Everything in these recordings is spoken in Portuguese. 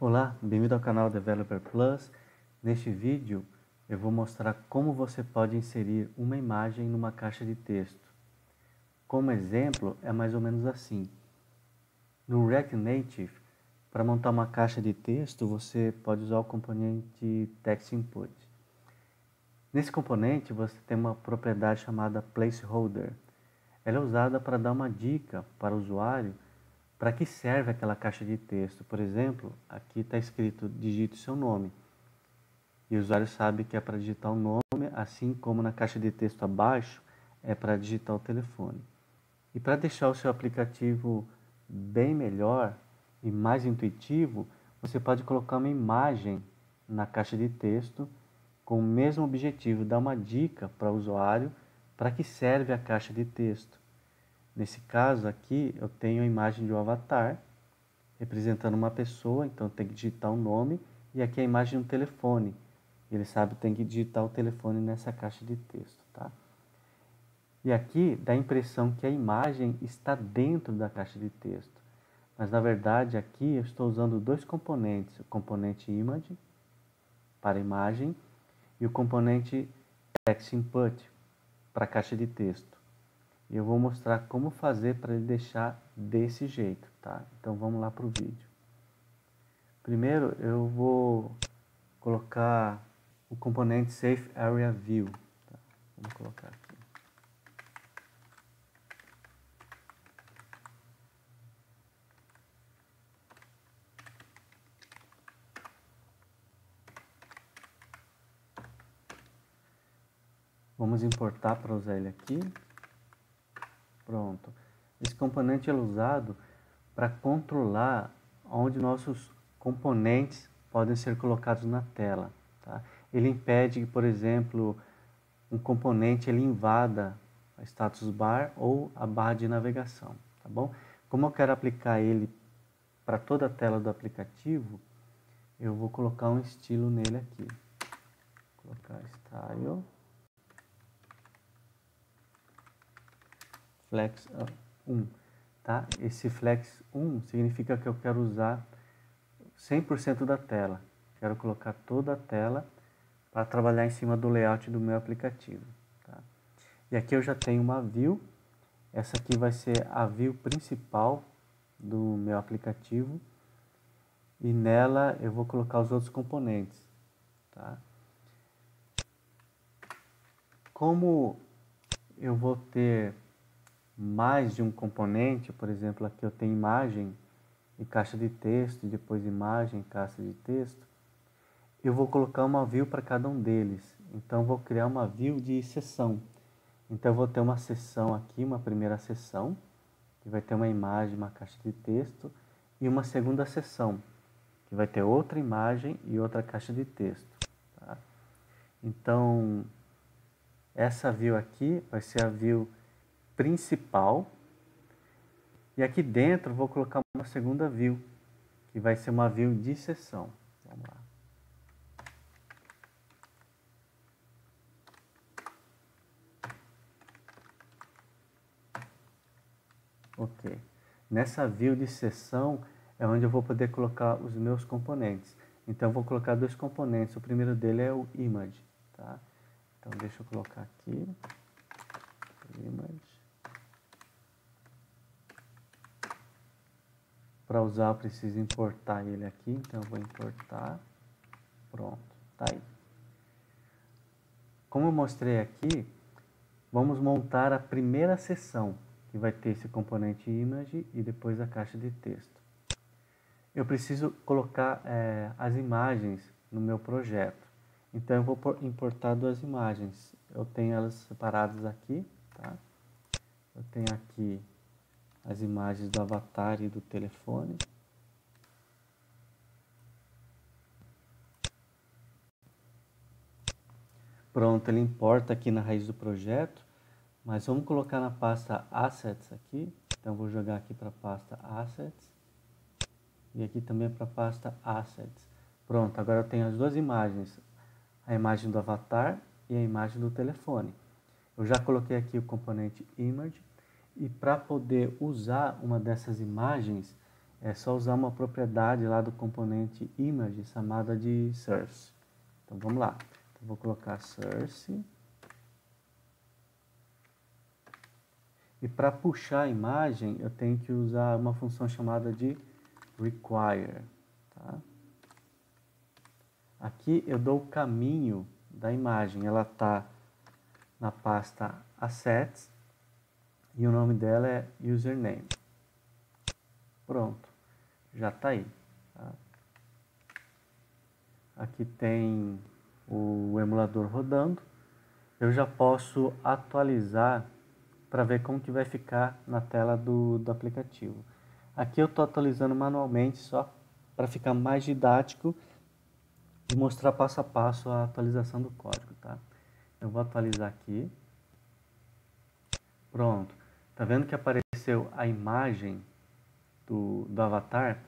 Olá, bem-vindo ao canal Developer Plus. Neste vídeo eu vou mostrar como você pode inserir uma imagem numa caixa de texto. Como exemplo, é mais ou menos assim. No React Native, para montar uma caixa de texto, você pode usar o componente Text Input. Nesse componente você tem uma propriedade chamada Placeholder. Ela é usada para dar uma dica para o usuário para que serve aquela caixa de texto. Por exemplo, aqui está escrito digite seu nome. E o usuário sabe que é para digitar o nome, assim como na caixa de texto abaixo é para digitar o telefone. E para deixar o seu aplicativo bem melhor e mais intuitivo, você pode colocar uma imagem na caixa de texto com o mesmo objetivo, dar uma dica para o usuário para que serve a caixa de texto. Nesse caso aqui, eu tenho a imagem de um avatar representando uma pessoa, então tem que digitar o nome, e aqui a imagem de um telefone. Ele sabe que tem que digitar o telefone nessa caixa de texto, tá? E aqui dá a impressão que a imagem está dentro da caixa de texto. Mas na verdade aqui eu estou usando dois componentes, o componente image para imagem e o componente text input para a caixa de texto. E eu vou mostrar como fazer para ele deixar desse jeito, tá? Então vamos lá para o vídeo. Primeiro eu vou colocar o componente Safe Area View. Tá? Vamos colocar aqui. Vamos importar para usar ele aqui. Pronto. Esse componente é usado para controlar onde nossos componentes podem ser colocados na tela. Tá? Ele impede que, por exemplo, um componente ele invada a status bar ou a barra de navegação. Tá bom? Como eu quero aplicar ele para toda a tela do aplicativo, eu vou colocar um estilo nele aqui. Vou colocar Style. Flex 1, tá? Esse Flex 1 significa que eu quero usar 100% da tela. Quero colocar toda a tela para trabalhar em cima do layout do meu aplicativo, tá? E aqui eu já tenho uma view. Essa aqui vai ser a view principal do meu aplicativo. E nela eu vou colocar os outros componentes, tá? Como eu vou ter mais de um componente, por exemplo, aqui eu tenho imagem e caixa de texto, depois imagem e caixa de texto, eu vou colocar uma view para cada um deles. Então, vou criar uma view de seção. Então, eu vou ter uma seção aqui, uma primeira seção, que vai ter uma imagem, uma caixa de texto, e uma segunda seção, que vai ter outra imagem e outra caixa de texto. Tá? Então, essa view aqui vai ser a view principal. E aqui dentro vou colocar uma segunda view, que vai ser uma view de seção. Vamos lá. Ok. Nessa view de seção é onde eu vou poder colocar os meus componentes. Então eu vou colocar dois componentes. O primeiro dele é o image, tá? Então deixa eu colocar aqui. Image. Para usar eu preciso importar ele aqui, então eu vou importar. Pronto, tá aí. Como eu mostrei aqui, vamos montar a primeira seção, que vai ter esse componente image e depois a caixa de texto. Eu preciso colocar as imagens no meu projeto. Então eu vou importar duas imagens. Eu tenho elas separadas aqui, tá? Eu tenho aqui as imagens do avatar e do telefone. Pronto, ele importa aqui na raiz do projeto, mas vamos colocar na pasta Assets aqui. Então, eu vou jogar aqui para a pasta Assets e aqui também para a pasta Assets. Pronto, agora eu tenho as duas imagens, a imagem do avatar e a imagem do telefone. Eu já coloquei aqui o componente Image e para poder usar uma dessas imagens, é só usar uma propriedade lá do componente image chamada de source. Então vamos lá. Então, vou colocar source. E para puxar a imagem, eu tenho que usar uma função chamada de require. Tá? Aqui eu dou o caminho da imagem. Ela está na pasta assets e o nome dela é username. Pronto, já está aí. Tá? Aqui tem o emulador rodando. Eu já posso atualizar para ver como que vai ficar na tela do aplicativo. Aqui eu estou atualizando manualmente só para ficar mais didático e mostrar passo a passo a atualização do código, tá? Eu vou atualizar aqui. Pronto. Tá vendo que apareceu a imagem do avatar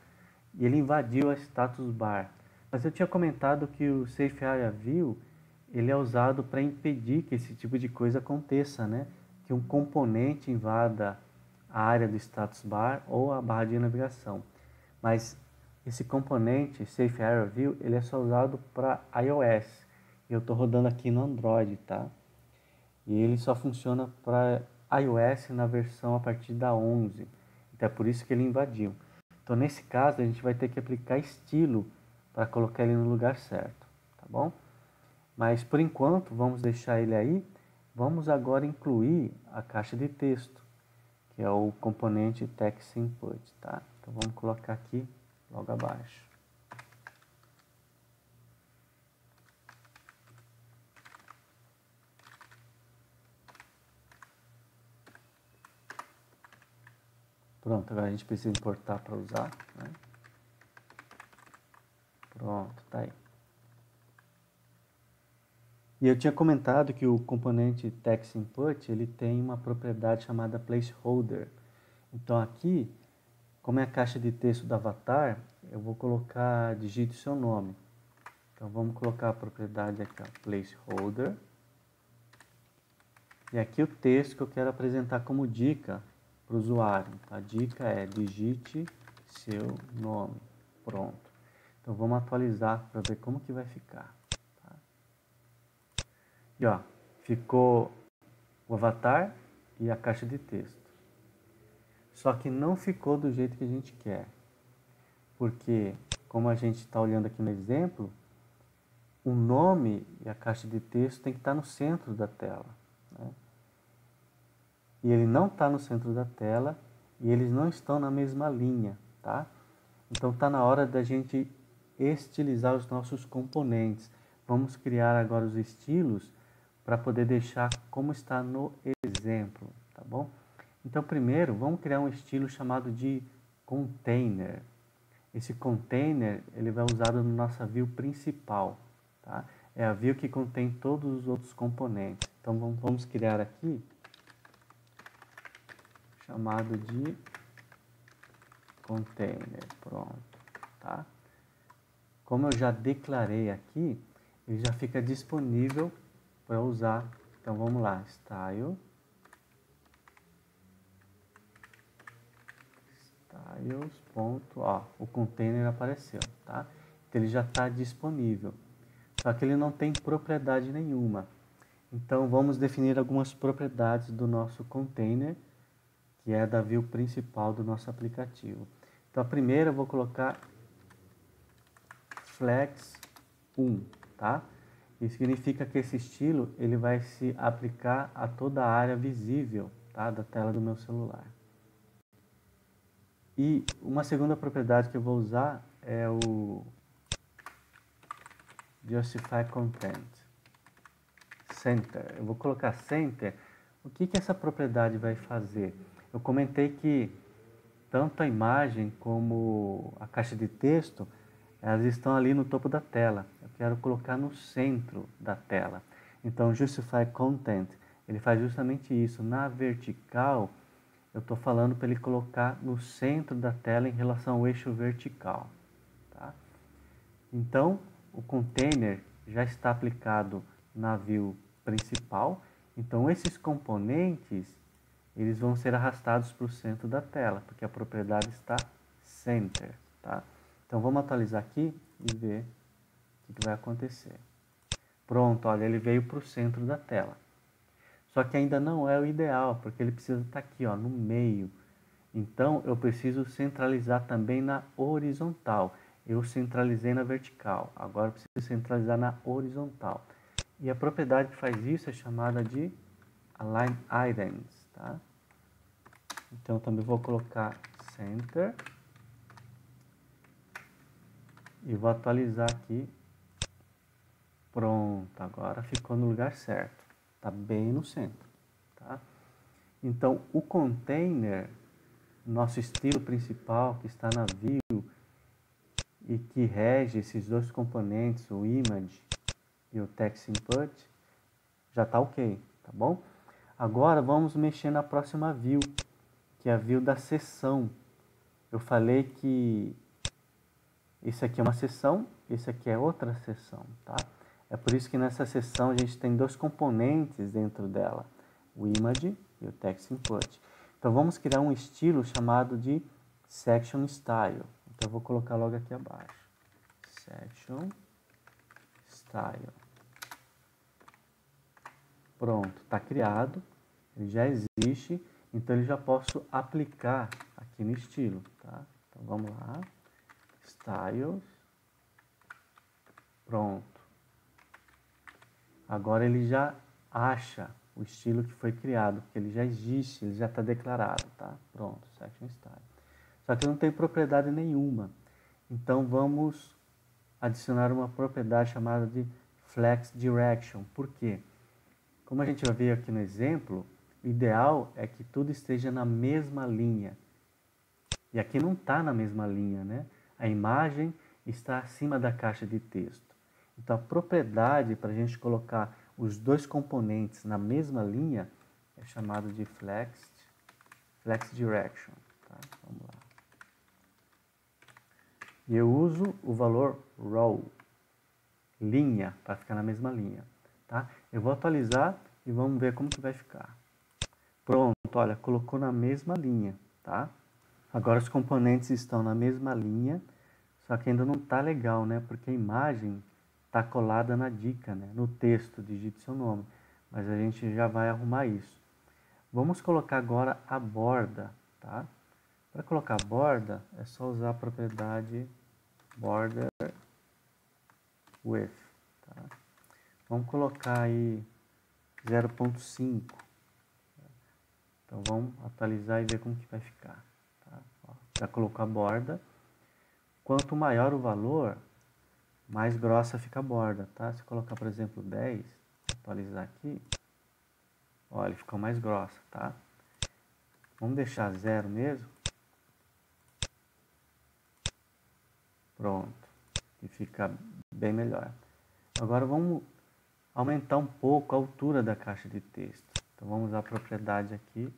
e ele invadiu a status bar. Mas eu tinha comentado que o Safe Area View ele é usado para impedir que esse tipo de coisa aconteça, né? Que um componente invada a área do status bar ou a barra de navegação. Mas esse componente, Safe Area View, ele é só usado para iOS. Eu estou rodando aqui no Android, tá? E ele só funciona para iOS na versão a partir da 11. Então é por isso que ele invadiu. Então nesse caso a gente vai ter que aplicar estilo para colocar ele no lugar certo, tá bom? Mas por enquanto vamos deixar ele aí. Vamos agora incluir a caixa de texto, que é o componente text input, tá? Então vamos colocar aqui logo abaixo. Pronto, agora a gente precisa importar para usar, né? Pronto, tá aí. E eu tinha comentado que o componente text input ele tem uma propriedade chamada placeholder. Então aqui, como é a caixa de texto do avatar, eu vou colocar, digite seu nome. Então vamos colocar a propriedade aqui, ó, placeholder. E aqui o texto que eu quero apresentar como dica para o usuário. A dica é digite seu nome. Pronto. Então vamos atualizar para ver como que vai ficar. Tá? E ó, ficou o avatar e a caixa de texto. Só que não ficou do jeito que a gente quer. Porque, como a gente está olhando aqui no exemplo, o nome e a caixa de texto tem que estar no centro da tela. Né? E ele não está no centro da tela e eles não estão na mesma linha, tá? Então está na hora da gente estilizar os nossos componentes. Vamos criar agora os estilos para poder deixar como está no exemplo, tá bom? Então primeiro vamos criar um estilo chamado de container. Esse container ele vai usado na nossa view principal, tá? É a view que contém todos os outros componentes. Então vamos criar aqui chamado de container, pronto, tá? Como eu já declarei aqui, ele já fica disponível para usar. Então vamos lá, styles, ponto, ó, o container apareceu, tá? Então ele já está disponível, só que ele não tem propriedade nenhuma. Então vamos definir algumas propriedades do nosso container, que é da view principal do nosso aplicativo. Então a primeira eu vou colocar flex 1, tá? Isso significa que esse estilo ele vai se aplicar a toda a área visível, tá, da tela do meu celular. E uma segunda propriedade que eu vou usar é o justify content center. Eu vou colocar center. O que essa propriedade vai fazer? Eu comentei que tanto a imagem como a caixa de texto, elas estão ali no topo da tela. Eu quero colocar no centro da tela. Então, Justify Content, ele faz justamente isso. Na vertical, eu estou falando para ele colocar no centro da tela em relação ao eixo vertical. Tá? Então, o container já está aplicado na view principal. Então, esses componentes eles vão ser arrastados para o centro da tela, porque a propriedade está Center, tá? Então vamos atualizar aqui e ver o que vai acontecer. Pronto, olha, ele veio para o centro da tela. Só que ainda não é o ideal, porque ele precisa estar aqui, ó, no meio. Então eu preciso centralizar também na horizontal. Eu centralizei na vertical, agora eu preciso centralizar na horizontal. E a propriedade que faz isso é chamada de Align Items, tá? Então também vou colocar Center e vou atualizar aqui. Pronto, agora ficou no lugar certo, tá bem no centro, tá? Então o container, nosso estilo principal que está na view e que rege esses dois componentes, o image e o text input, já está ok, tá bom? Agora vamos mexer na próxima view, que é a view da seção. Eu falei que isso aqui é uma seção, esse aqui é outra seção, tá? É por isso que nessa seção a gente tem dois componentes dentro dela, o image e o text input. Então vamos criar um estilo chamado de section style. Então eu vou colocar logo aqui abaixo. Section style. Pronto, está criado, ele já existe, então ele já posso aplicar aqui no estilo, tá? Então vamos lá, styles, pronto. Agora ele já acha o estilo que foi criado, porque ele já existe, ele já está declarado, tá? Pronto, section style. Só que não tem propriedade nenhuma, então vamos adicionar uma propriedade chamada de flex direction. Por quê? Como a gente vai ver aqui no exemplo, o ideal é que tudo esteja na mesma linha. E aqui não está na mesma linha, né? A imagem está acima da caixa de texto. Então a propriedade para a gente colocar os dois componentes na mesma linha é chamado de flex direction. Tá? Vamos lá. E eu uso o valor row, linha, para ficar na mesma linha. Tá? Eu vou atualizar e vamos ver como que vai ficar. Pronto, olha, colocou na mesma linha, tá? Agora os componentes estão na mesma linha, só que ainda não tá legal, né? Porque a imagem tá colada na dica, né? No texto, digite seu nome. Mas a gente já vai arrumar isso. Vamos colocar agora a borda, tá? Para colocar a borda, é só usar a propriedade border width, tá? Vamos colocar aí 0.5. Então vamos atualizar e ver como que vai ficar. Tá? Ó, já colocou a borda. Quanto maior o valor, mais grossa fica a borda. Tá? Se colocar, por exemplo, 10, atualizar aqui, ó, ele ficou mais grossa. Tá? Vamos deixar 0 mesmo. Pronto. E fica bem melhor. Agora vamos aumentar um pouco a altura da caixa de texto. Então vamos usar a propriedade aqui,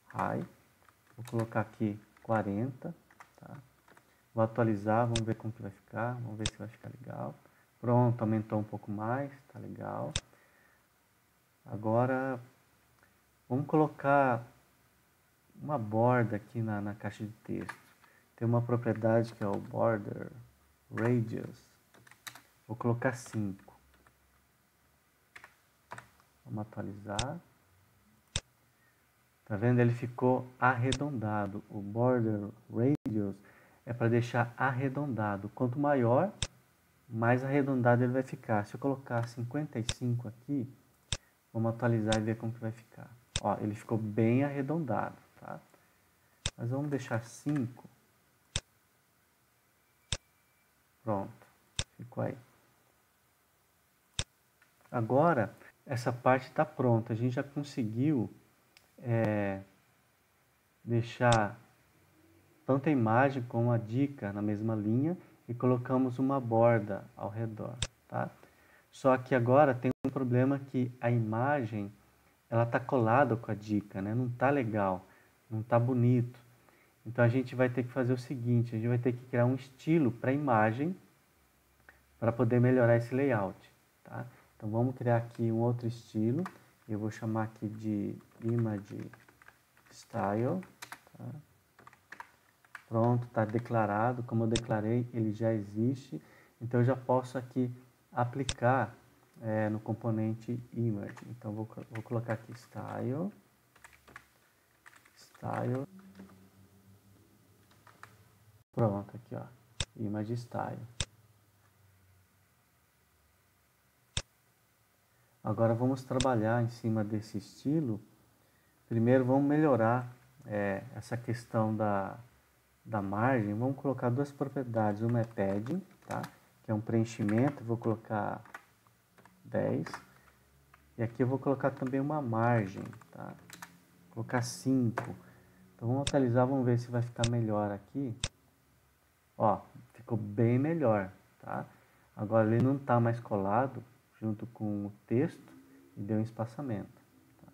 high. Vou colocar aqui 40, tá? Vou atualizar, vamos ver como que vai ficar, vamos ver se vai ficar legal. Pronto, aumentou um pouco mais, tá legal. Agora, vamos colocar uma borda aqui na caixa de texto. Tem uma propriedade que é o border radius. Vou colocar 5. Vamos atualizar. Tá vendo? Ele ficou arredondado. O border radius é para deixar arredondado. Quanto maior, mais arredondado ele vai ficar. Se eu colocar 55 aqui, vamos atualizar e ver como que vai ficar. Ó, ele ficou bem arredondado, tá? Mas vamos deixar 5. Pronto, ficou aí. Agora, essa parte está pronta. A gente já conseguiu deixar tanto a imagem como a dica na mesma linha e colocamos uma borda ao redor, tá? Só que agora tem um problema que a imagem ela tá colada com a dica, né? Não tá legal, não tá bonito. Então a gente vai ter que fazer o seguinte, a gente vai ter que criar um estilo para a imagem para poder melhorar esse layout, tá? Então vamos criar aqui um outro estilo, eu vou chamar aqui de image style, tá? Pronto, está declarado. Como eu declarei, ele já existe. Então eu já posso aqui aplicar no componente image. Então vou colocar aqui style. Pronto, aqui ó, image style. Agora vamos trabalhar em cima desse estilo. Primeiro vamos melhorar essa questão da margem. Vamos colocar duas propriedades. Uma é padding, tá? Que é um preenchimento. Vou colocar 10. E aqui eu vou colocar também uma margem, tá? Vou colocar 5. Então vamos atualizar, vamos ver se vai ficar melhor aqui. Ó, ficou bem melhor, tá? Agora ele não está mais colado junto com o texto e deu um espaçamento. Tá?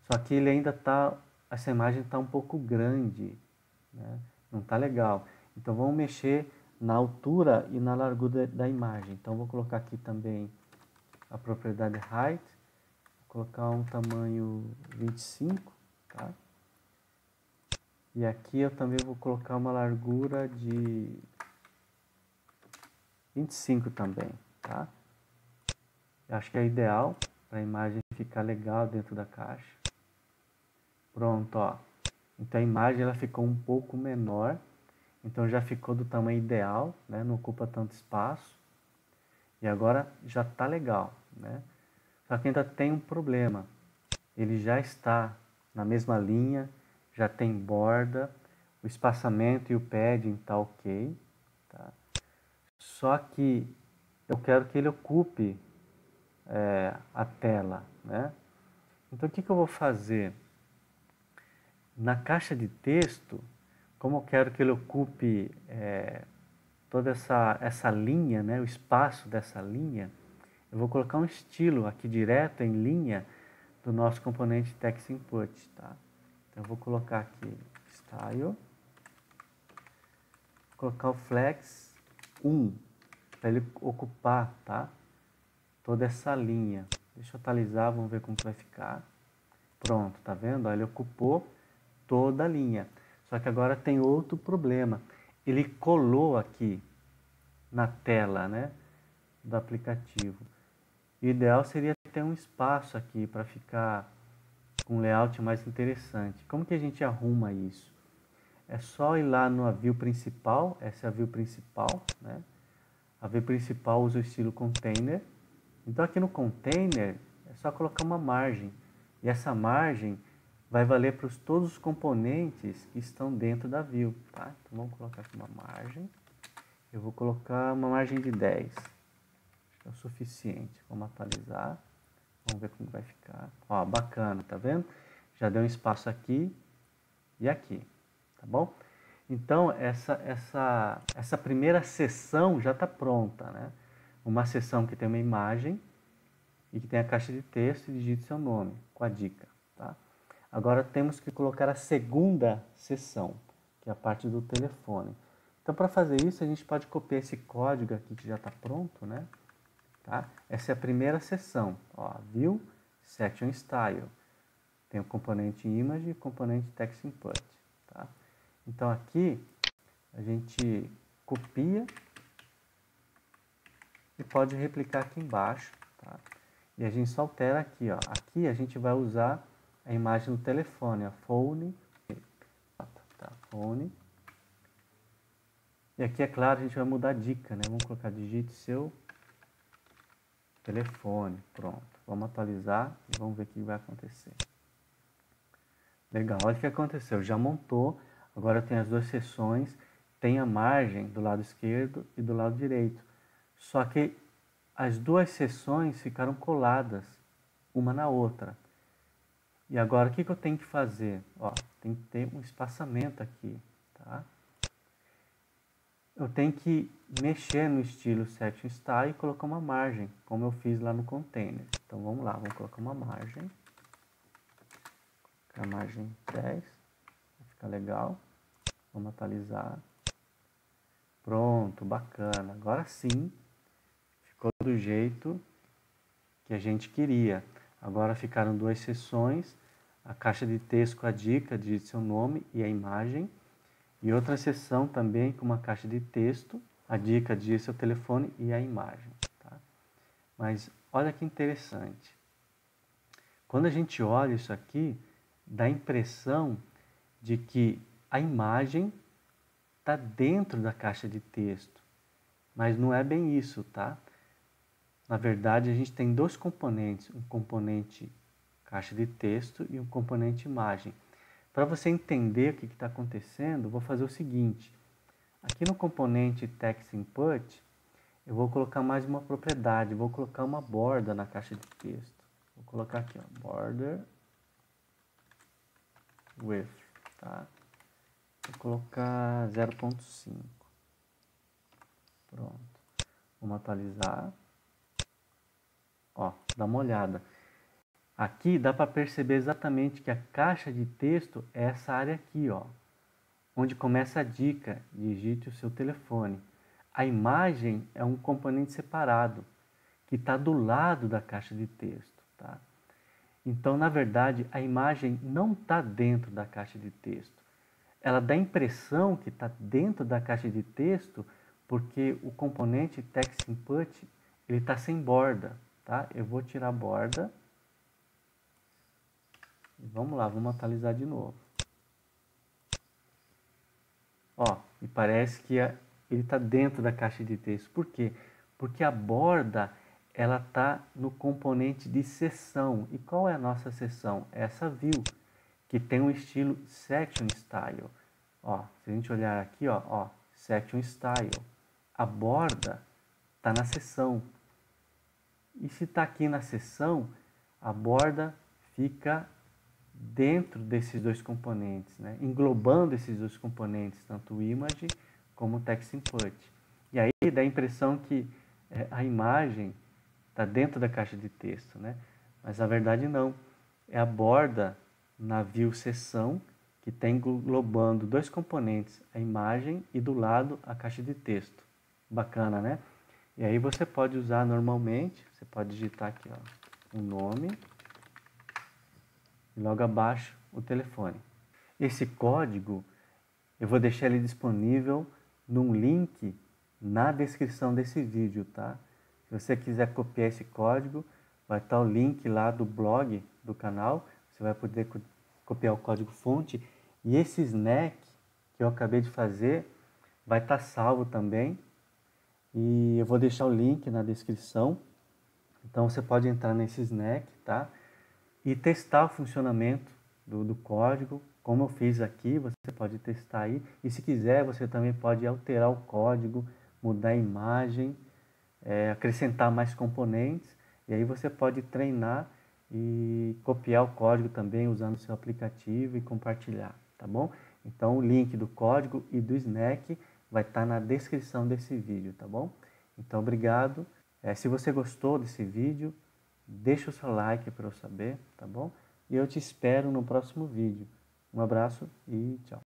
Só que ele ainda está, essa imagem está um pouco grande, né? Não está legal. Então vamos mexer na altura e na largura da imagem. Então vou colocar aqui também a propriedade height, vou colocar um tamanho 25, tá? E aqui eu também vou colocar uma largura de 25 também, tá? Eu acho que é ideal para a imagem ficar legal dentro da caixa. Pronto, ó. Então a imagem ela ficou um pouco menor, então já ficou do tamanho ideal, né? Não ocupa tanto espaço. E agora já está legal, né? Só que ainda tem um problema. Ele já está na mesma linha, já tem borda, o espaçamento e o padding tá ok, tá? Só que eu quero que ele ocupe a tela, né? Então o que eu vou fazer? Na caixa de texto, como eu quero que ele ocupe toda essa linha, né? O espaço dessa linha, eu vou colocar um estilo aqui direto em linha do nosso componente text input, tá? Então eu vou colocar aqui style, vou colocar o flex 1 para ele ocupar, tá? Toda essa linha. Deixa eu atualizar, vamos ver como vai ficar. Pronto, tá vendo? Ó, ele ocupou toda a linha. Só que agora tem outro problema. Ele colou aqui na tela, né, do aplicativo. O ideal seria ter um espaço aqui para ficar com um layout mais interessante. Como que a gente arruma isso? É só ir lá no view principal, essa é a view principal, né? A view principal usa o estilo container. Então aqui no container é só colocar uma margem. E essa margem vai valer para todos os componentes que estão dentro da view, tá? Então vamos colocar aqui uma margem. Eu vou colocar uma margem de 10. Acho que é o suficiente. Vamos atualizar. Vamos ver como vai ficar. Ó, bacana, tá vendo? Já deu um espaço aqui e aqui, tá bom? Então, essa primeira seção já está pronta, né? Uma seção que tem uma imagem e que tem a caixa de texto e digite seu nome, com a dica, tá? Agora temos que colocar a segunda seção, que é a parte do telefone. Então, para fazer isso, a gente pode copiar esse código aqui que já está pronto, né? Tá? Essa é a primeira seção, ó, View, Section Style. Tem o componente Image e o componente Text Input, tá? Então aqui a gente copia e pode replicar aqui embaixo, tá? E a gente só altera aqui, ó. Aqui a gente vai usar a imagem do telefone, a phone, tá? Phone. E aqui, é claro, a gente vai mudar a dica, né? Vamos colocar digite seu telefone, pronto. Vamos atualizar e vamos ver o que vai acontecer. Legal, olha o que aconteceu, já montou, agora tem as duas seções, tem a margem do lado esquerdo e do lado direito. Só que as duas seções ficaram coladas, uma na outra. E agora o que eu tenho que fazer? Ó, tem que ter um espaçamento aqui, tá? Eu tenho que mexer no estilo Section Style e colocar uma margem, como eu fiz lá no container. Então vamos lá, vamos colocar uma margem. A margem 10, vai ficar legal. Vamos atualizar. Pronto, bacana. Agora sim, ficou do jeito que a gente queria. Agora ficaram duas seções, a caixa de texto com a dica, digite seu nome e a imagem. E outra seção também com uma caixa de texto, a dica disso é o telefone e a imagem. Tá? Mas olha que interessante. Quando a gente olha isso aqui, dá a impressão de que a imagem está dentro da caixa de texto. Mas não é bem isso, tá? Na verdade, a gente tem dois componentes, um componente caixa de texto e um componente imagem. Para você entender o que está acontecendo, vou fazer o seguinte. Aqui no componente text input, eu vou colocar mais uma propriedade, vou colocar uma borda na caixa de texto. Vou colocar aqui, ó, border width, tá? Vou colocar 0.5. Pronto. Vamos atualizar. Ó, dá uma olhada. Aqui dá para perceber exatamente que a caixa de texto é essa área aqui, ó, onde começa a dica, digite o seu telefone. A imagem é um componente separado, que está do lado da caixa de texto. Tá? Então, na verdade, a imagem não está dentro da caixa de texto. Ela dá a impressão que está dentro da caixa de texto porque o componente text input ele está sem borda. Tá? Eu vou tirar a borda. Vamos lá, vamos atualizar de novo. Ó, e parece que ele está dentro da caixa de texto. Por quê? Porque a borda ela está no componente de seção. E qual é a nossa seção? Essa view, que tem um estilo section style. Ó, se a gente olhar aqui, ó, section style. A borda está na seção. E se está aqui na seção, a borda fica dentro desses dois componentes, né? Englobando esses dois componentes, tanto o image como o text input. E aí dá a impressão que a imagem está dentro da caixa de texto, né? Mas na verdade não. É a borda na view seção que está englobando dois componentes, a imagem e do lado a caixa de texto. Bacana, né? E aí você pode usar normalmente, você pode digitar aqui, ó, um nome e logo abaixo o telefone. Esse código eu vou deixar ele disponível num link na descrição desse vídeo, tá? Se você quiser copiar esse código, vai estar o link lá do blog do canal, você vai poder copiar o código fonte e esse snack que eu acabei de fazer vai estar salvo também e eu vou deixar o link na descrição, então você pode entrar nesse snack, tá? E testar o funcionamento do código, como eu fiz aqui, você pode testar aí. E se quiser, você também pode alterar o código, mudar a imagem, acrescentar mais componentes. E aí você pode treinar e copiar o código também usando o seu aplicativo e compartilhar, tá bom? Então o link do código e do snack vai estar na descrição desse vídeo, tá bom? Então obrigado. Se você gostou desse vídeo, deixa o seu like para eu saber, tá bom? E eu te espero no próximo vídeo. Um abraço e tchau.